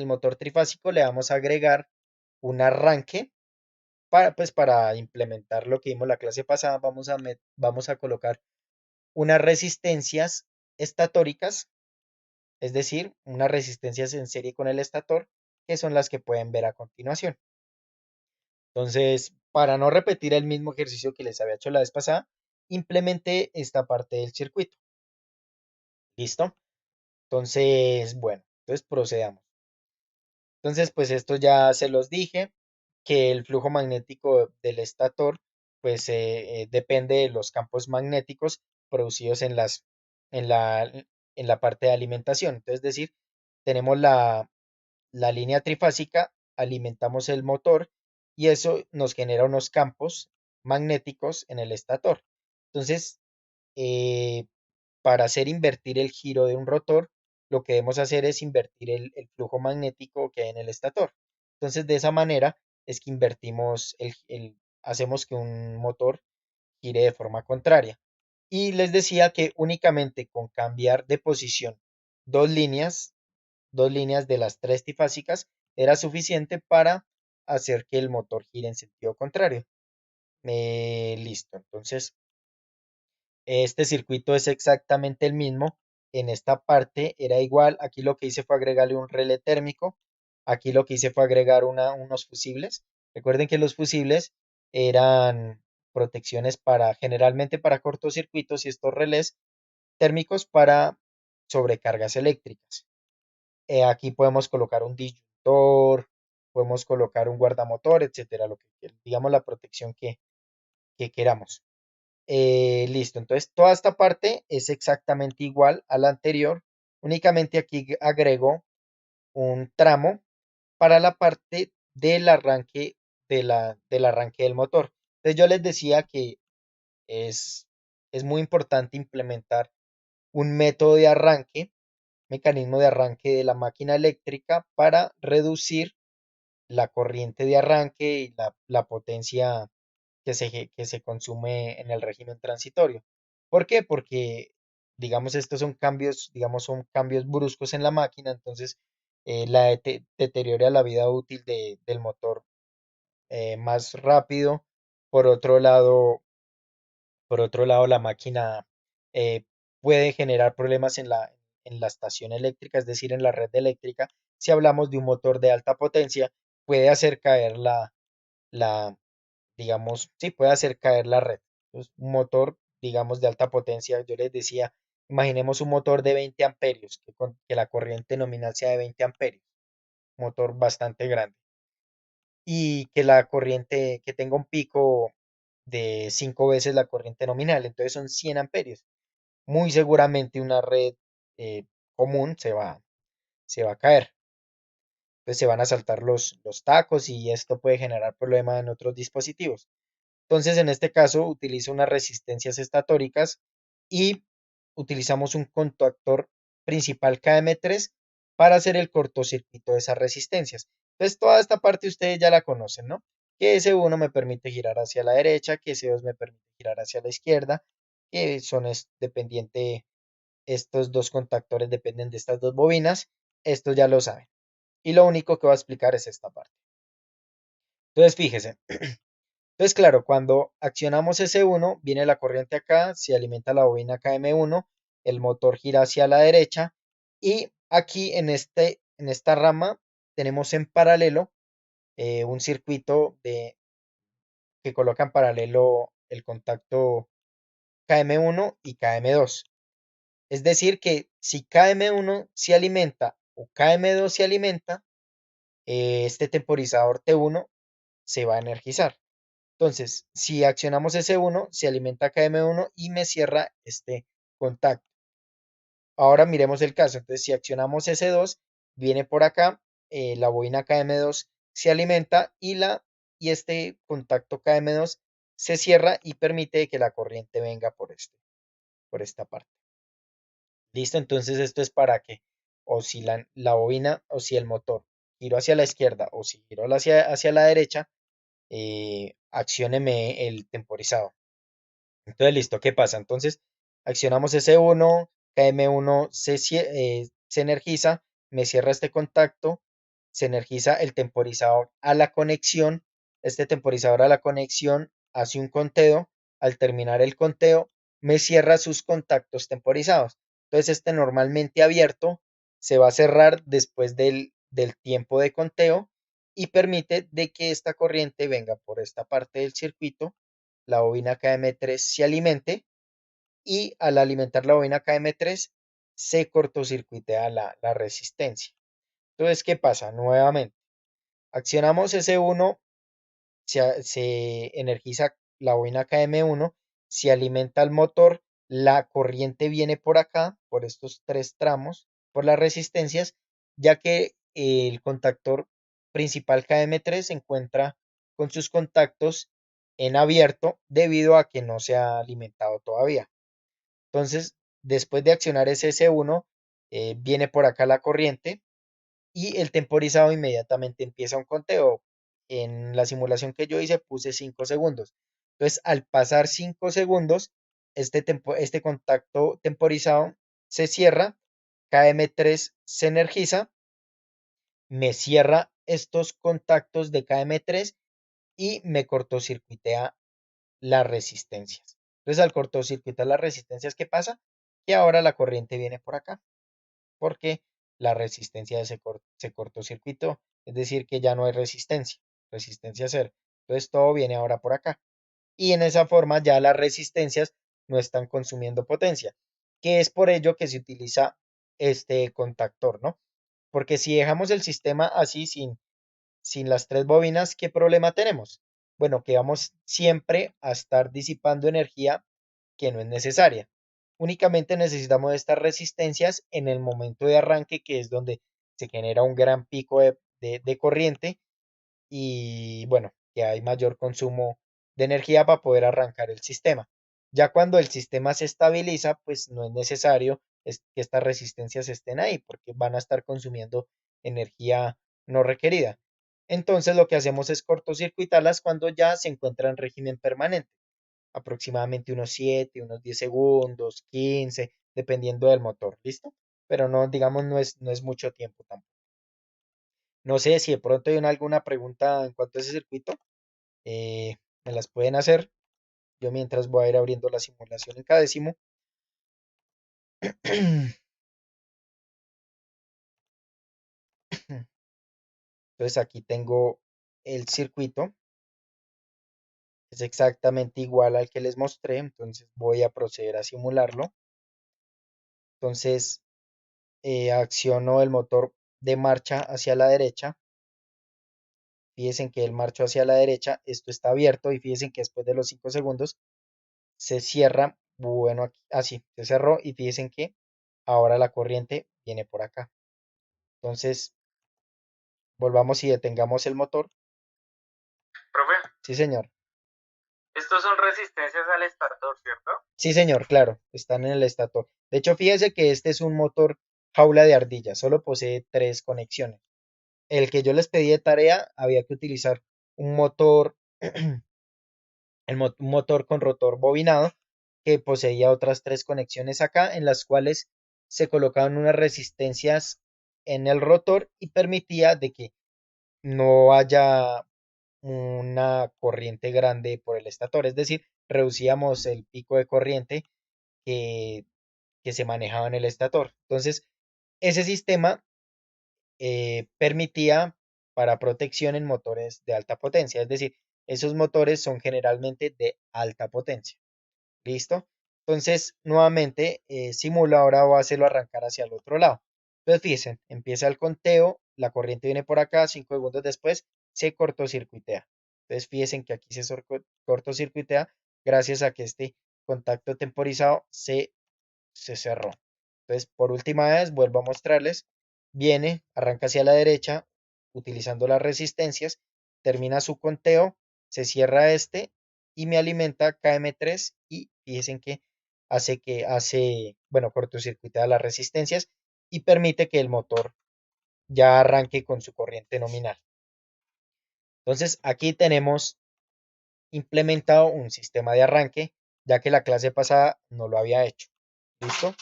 el motor trifásico le vamos a agregar un arranque para implementar lo que vimos la clase pasada. Vamos a colocar unas resistencias estatóricas, es decir, unas resistencias en serie con el estator, que son las que pueden ver a continuación. Entonces, para no repetir el mismo ejercicio que les había hecho la vez pasada, implementé esta parte del circuito. ¿Listo? Entonces, bueno, entonces procedamos. Entonces, pues esto ya se los dije, que el flujo magnético del estator, pues depende de los campos magnéticos producidos en la, en la parte de alimentación. Entonces, es decir, tenemos la línea trifásica, alimentamos el motor y eso nos genera unos campos magnéticos en el estator. Entonces, eh, para hacer invertir el giro de un rotor, lo que debemos hacer es invertir el flujo magnético que hay en el estator. Entonces, de esa manera es que invertimos hacemos que un motor gire de forma contraria. Y les decía que únicamente con cambiar de posición dos líneas, dos líneas de las tres trifásicas, era suficiente para hacer que el motor gire en sentido contrario. Listo, entonces este circuito es exactamente el mismo. En esta parte era igual. Aquí lo que hice fue agregarle un relé térmico. Aquí lo que hice fue agregar unos fusibles. Recuerden que los fusibles eran protecciones generalmente para cortocircuitos y estos relés térmicos para sobrecargas eléctricas. Aquí podemos colocar un disyuntor, podemos colocar un guardamotor, etcétera, digamos la protección que queramos. Listo, entonces toda esta parte es exactamente igual a la anterior, únicamente aquí agrego un tramo para la parte del arranque del arranque del motor. Entonces yo les decía que es, es muy importante implementar un método de arranque, mecanismo de arranque de la máquina eléctrica para reducir la corriente de arranque y la potencia que se consume en el régimen transitorio. ¿Por qué? Porque, digamos, estos son cambios, digamos, son cambios bruscos en la máquina, entonces deteriora la vida útil del motor más rápido. Por otro lado, por otro lado, la máquina eh, puede generar problemas en la estación eléctrica, es decir, en la red eléctrica. Si hablamos de un motor de alta potencia, puede hacer caer la, digamos, sí, puede hacer caer la red. Entonces, un motor, digamos, de alta potencia, yo les decía, imaginemos un motor de 20 amperios, que la corriente nominal sea de 20 amperios, motor bastante grande, y que la corriente, que tenga un pico de 5 veces la corriente nominal, entonces son 100 amperios. Muy seguramente una red eh, común se va a caer. Entonces se van a saltar los tacos y esto puede generar problemas en otros dispositivos. Entonces, en este caso, utilizo unas resistencias estatóricas y utilizamos un contactor principal KM3 para hacer el cortocircuito de esas resistencias. Entonces, toda esta parte ustedes ya la conocen, ¿no? Que S1 me permite girar hacia la derecha, que S2 me permite girar hacia la izquierda, que dependiente, estos dos contactores dependen de estas dos bobinas. Esto ya lo saben. Y lo único que voy a explicar es esta parte. Entonces, fíjese. Entonces, claro, cuando accionamos S1, viene la corriente acá, se alimenta la bobina KM1, el motor gira hacia la derecha y aquí en esta rama tenemos en paralelo un circuito que coloca en paralelo el contacto KM1 y KM2. Es decir, que si KM1 se alimenta o KM2 se alimenta, este temporizador T1 se va a energizar. Entonces, si accionamos S1, se alimenta KM1 y me cierra este contacto. Ahora miremos el caso. Entonces, si accionamos S2, viene por acá, la bobina KM2 se alimenta y este contacto KM2 se cierra y permite que la corriente venga por esta parte. Listo, entonces esto es para que, o si la bobina, o si el motor giró hacia la izquierda, o si giró hacia la derecha, accióneme el temporizador. Entonces, listo, ¿qué pasa? Entonces, accionamos S1, KM1 se energiza, me cierra este contacto se energiza el temporizador a la conexión. Este temporizador a la conexión hace un conteo. Al terminar el conteo, me cierra sus contactos temporizados. Entonces, este normalmente abierto se va a cerrar después del tiempo de conteo y permite de que esta corriente venga por esta parte del circuito, la bobina KM3 se alimente y al alimentar la bobina KM3 se cortocircuitea la resistencia. Entonces, ¿qué pasa? Nuevamente, accionamos S1, se energiza la bobina KM1, se alimenta el motor, la corriente viene por acá, por estos tres tramos, por las resistencias, ya que el contactor principal KM3 se encuentra con sus contactos en abierto debido a que no se ha alimentado todavía. Entonces, después de accionar ese S1, viene por acá la corriente y el temporizado inmediatamente empieza un conteo. En la simulación que yo hice puse 5 segundos. Entonces, al pasar 5 segundos, este contacto temporizado se cierra, KM3 se energiza, me cierra estos contactos de KM3 y me cortocircuitea las resistencias. Entonces, al cortocircuitar las resistencias, ¿qué pasa? Que ahora la corriente viene por acá porque la resistencia se cortocircuitó, es decir, que ya no hay resistencia cero. Entonces todo viene ahora por acá. Y en esa forma ya las resistencias no están consumiendo potencia, que es por ello que se utiliza este contactor, ¿no? Porque si dejamos el sistema así sin las tres bobinas, ¿qué problema tenemos? Bueno, que vamos siempre a estar disipando energía que no es necesaria. Únicamente necesitamos estas resistencias en el momento de arranque, que es donde se genera un gran pico de corriente y bueno, que hay mayor consumo de energía para poder arrancar el sistema. Ya cuando el sistema se estabiliza, pues no es necesario que estas resistencias estén ahí porque van a estar consumiendo energía no requerida. Entonces lo que hacemos es cortocircuitarlas cuando ya se encuentra en régimen permanente, aproximadamente unos 7, unos 10 segundos, 15, dependiendo del motor, ¿listo? Pero no, digamos, no es mucho tiempo tampoco. No sé si de pronto hay alguna pregunta en cuanto a ese circuito, eh, me las pueden hacer. Yo mientras voy a ir abriendo la simulación en cada décimo. Entonces aquí tengo el circuito, es exactamente igual al que les mostré, entonces voy a proceder a simularlo. Entonces acciono el motor de marcha hacia la derecha. Fíjense que el marcho hacia la derecha, esto está abierto y fíjense que después de los 5 segundos se cierra, bueno, aquí, así, se cerró y fíjense que ahora la corriente viene por acá. Entonces, volvamos y detengamos el motor. Profe, Sí, señor. estos son resistencias al estator, ¿cierto? Sí, señor, claro, están en el estator. De hecho, fíjese que este es un motor jaula de ardilla, solo posee tres conexiones. El que yo les pedí de tarea había que utilizar un motor, un motor con rotor bobinado que poseía otras tres conexiones acá en las cuales se colocaban unas resistencias en el rotor y permitía de que no haya una corriente grande por el estator, es decir, reducíamos el pico de corriente que, que se manejaba en el estator. Entonces, ese sistema permitía para protección en motores de alta potencia, es decir, esos motores son generalmente de alta potencia. ¿Listo? Entonces, nuevamente, simula, ahora voy a hacerlo arrancar hacia el otro lado. Entonces, fíjense, empieza el conteo, la corriente viene por acá, 5 segundos después se cortocircuitea. Entonces, fíjense que aquí se cortocircuitea gracias a que este contacto temporizado se cerró. Entonces, por última vez, vuelvo a mostrarles. Viene, arranca hacia la derecha, utilizando las resistencias, termina su conteo, se cierra este y me alimenta KM3 y fíjense bueno, cortocircuita las resistencias y permite que el motor ya arranque con su corriente nominal. Entonces, aquí tenemos implementado un sistema de arranque, ya que la clase pasada no lo había hecho. ¿Listo?